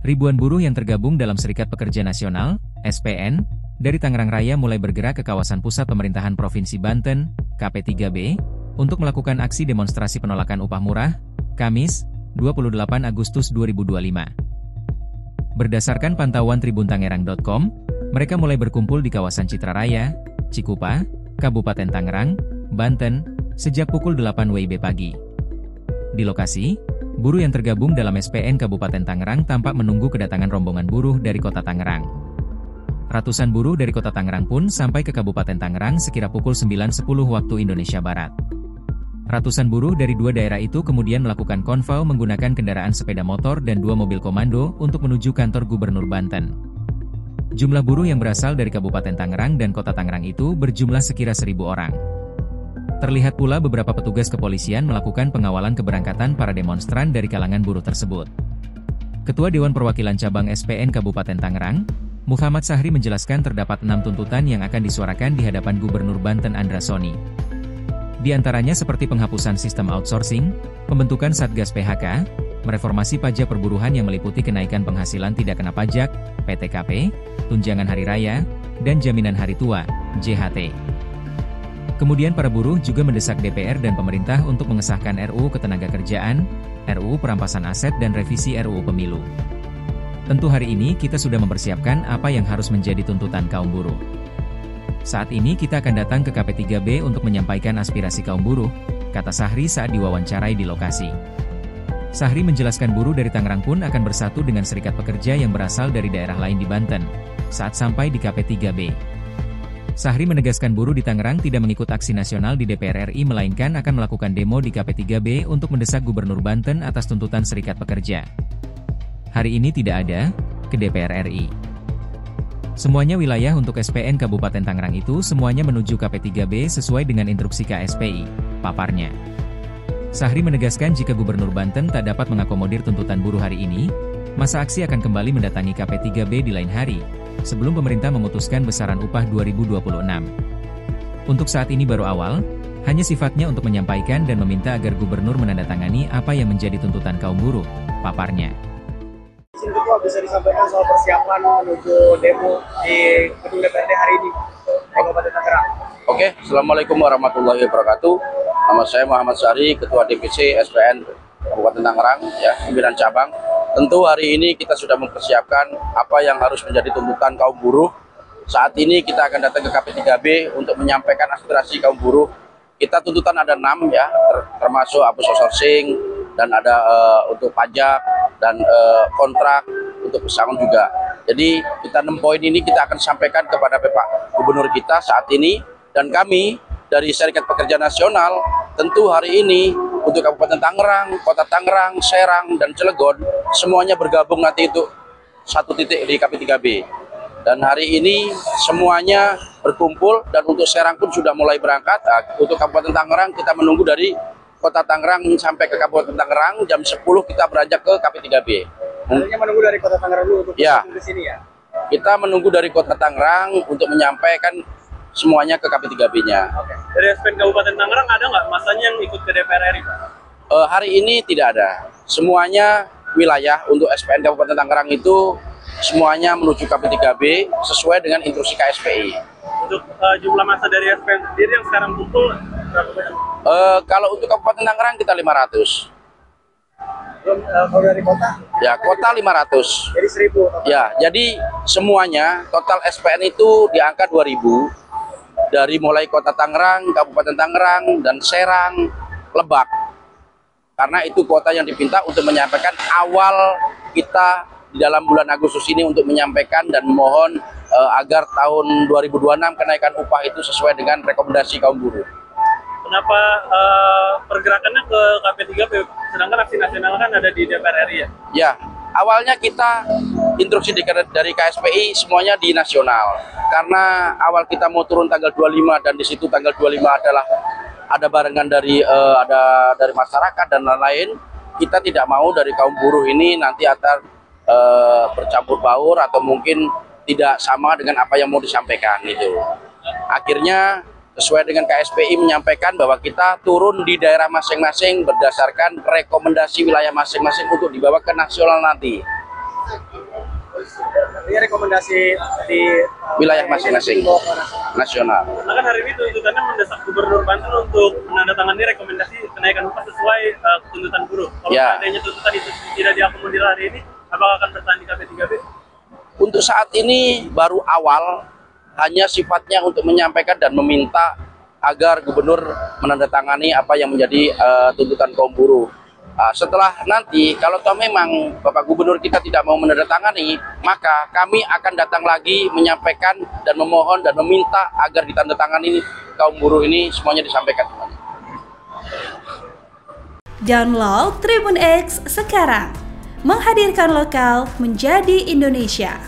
Ribuan buruh yang tergabung dalam Serikat Pekerja Nasional, SPN, dari Tangerang Raya mulai bergerak ke kawasan pusat pemerintahan Provinsi Banten, KP3B, untuk melakukan aksi demonstrasi penolakan upah murah, Kamis, 28 Agustus 2025. Berdasarkan pantauan tribuntangerang.com, mereka mulai berkumpul di kawasan Citra Raya, Cikupa, Kabupaten Tangerang, Banten, sejak pukul 8 WIB pagi. Di lokasi, buruh yang tergabung dalam SPN Kabupaten Tangerang tampak menunggu kedatangan rombongan buruh dari Kota Tangerang. Ratusan buruh dari Kota Tangerang pun sampai ke Kabupaten Tangerang sekira pukul 9.10 waktu Indonesia Barat. Ratusan buruh dari dua daerah itu kemudian melakukan konvoi menggunakan kendaraan sepeda motor dan 2 mobil komando untuk menuju kantor Gubernur Banten. Jumlah buruh yang berasal dari Kabupaten Tangerang dan Kota Tangerang itu berjumlah sekira 1.000 orang. Terlihat pula beberapa petugas kepolisian melakukan pengawalan keberangkatan para demonstran dari kalangan buruh tersebut. Ketua Dewan Perwakilan Cabang SPN Kabupaten Tangerang, Muhammad Sahri menjelaskan terdapat 6 tuntutan yang akan disuarakan di hadapan Gubernur Banten Andra Soni. Di antaranya seperti penghapusan sistem outsourcing, pembentukan Satgas PHK, mereformasi pajak perburuhan yang meliputi kenaikan penghasilan tidak kena pajak, PTKP, tunjangan hari raya, dan jaminan hari tua, JHT. Kemudian para buruh juga mendesak DPR dan pemerintah untuk mengesahkan RUU Ketenagakerjaan, RUU Perampasan Aset dan revisi RUU Pemilu. Tentu hari ini kita sudah mempersiapkan apa yang harus menjadi tuntutan kaum buruh. Saat ini kita akan datang ke KP3B untuk menyampaikan aspirasi kaum buruh, kata Sahri saat diwawancarai di lokasi. Sahri menjelaskan buruh dari Tangerang pun akan bersatu dengan serikat pekerja yang berasal dari daerah lain di Banten, saat sampai di KP3B. Sahri menegaskan buruh di Tangerang tidak mengikut aksi nasional di DPR RI melainkan akan melakukan demo di KP3B untuk mendesak Gubernur Banten atas tuntutan serikat pekerja. Hari ini tidak ada ke DPR RI. Semuanya wilayah untuk SPN Kabupaten Tangerang itu semuanya menuju KP3B sesuai dengan instruksi KSPI, paparnya. Sahri menegaskan jika Gubernur Banten tak dapat mengakomodir tuntutan buruh hari ini, masa aksi akan kembali mendatangi KP3B di lain hari, sebelum pemerintah memutuskan besaran upah 2026. Untuk saat ini baru awal, hanya sifatnya untuk menyampaikan dan meminta agar gubernur menandatangani apa yang menjadi tuntutan kaum buruh, paparnya. Ketua bisa disampaikan soal persiapan menuju demo di gedung DPRD hari ini di Kabupaten Tangerang. Oke, Assalamualaikum warahmatullahi wabarakatuh. Nama saya Muhammad Sahri, Ketua DPC SPN Kabupaten Tangerang, ya, pimpinan cabang. Tentu hari ini kita sudah mempersiapkan apa yang harus menjadi tuntutan kaum buruh. Saat ini kita akan datang ke KP3B untuk menyampaikan aspirasi kaum buruh. Kita tuntutan ada 6 ya, termasuk hapus outsourcing dan ada untuk pajak dan kontrak untuk pesangon juga. Jadi kita 6 poin ini kita akan sampaikan kepada Pak Gubernur kita saat ini, dan kami dari Serikat Pekerja Nasional tentu hari ini untuk Kabupaten Tangerang, Kota Tangerang, Serang, dan Cilegon semuanya bergabung nanti itu satu titik di KP3B. Dan hari ini semuanya berkumpul, dan untuk Serang pun sudah mulai berangkat. Nah, untuk Kabupaten Tangerang kita menunggu dari Kota Tangerang sampai ke Kabupaten Tangerang jam 10 kita beranjak ke KP3B. Artinya menunggu dari Kota Tangerang dulu untuk ya, ke sini ya? Kita menunggu dari Kota Tangerang untuk menyampaikan semuanya ke KP3B-nya. Oke. Dari SPN Kabupaten Tangerang ada nggak masanya yang ikut ke DPR RI, Pak? Hari ini tidak ada. Semuanya wilayah untuk SPN Kabupaten Tangerang itu semuanya menuju KP3B sesuai dengan instruksi KSPI. Untuk jumlah massa dari SPN sendiri yang sekarang kumpul berapa banyak? Kalau untuk Kabupaten Tangerang kita 500. Kalau dari kota? Ya, kota 500. Jadi 1.000 total. Ya, jadi semuanya total SPN itu di angka 2.000. Dari mulai Kota Tangerang, Kabupaten Tangerang, dan Serang, Lebak. Karena itu kota yang dipinta untuk menyampaikan awal kita di dalam bulan Agustus ini untuk menyampaikan dan mohon agar tahun 2026 kenaikan upah itu sesuai dengan rekomendasi kaum buruh. Kenapa pergerakannya ke KP3B, sedangkan aksi nasional kan ada di DPR RI ya? Ya, awalnya kita instruksi dari KSPI semuanya di nasional. Karena awal kita mau turun tanggal 25 dan di situ tanggal 25 adalah ada barengan dari masyarakat dan lain-lain. Kita tidak mau dari kaum buruh ini nanti akan bercampur baur atau mungkin tidak sama dengan apa yang mau disampaikan itu. Akhirnya sesuai dengan KSPI menyampaikan bahwa kita turun di daerah masing-masing berdasarkan rekomendasi wilayah masing-masing untuk dibawa ke nasional nanti. Artinya rekomendasi di wilayah masing-masing nasional. Nah, kan hari ini tuntutannya mendesak Gubernur Banten untuk menandatangani rekomendasi kenaikan upah sesuai tuntutan buruh. Kalau seandainya tuntutan itu tidak diakomodir hari ini, apakah akan bertahan di KP3B? Untuk saat ini baru awal, hanya sifatnya untuk menyampaikan dan meminta agar gubernur menandatangani apa yang menjadi tuntutan kaum buruh. Setelah nanti, kalau toh memang Bapak Gubernur kita tidak mau menandatangani, maka kami akan datang lagi menyampaikan dan memohon dan meminta agar ditandatangani kaum buruh ini semuanya disampaikan semuanya. Download Tribun X sekarang, menghadirkan lokal menjadi Indonesia.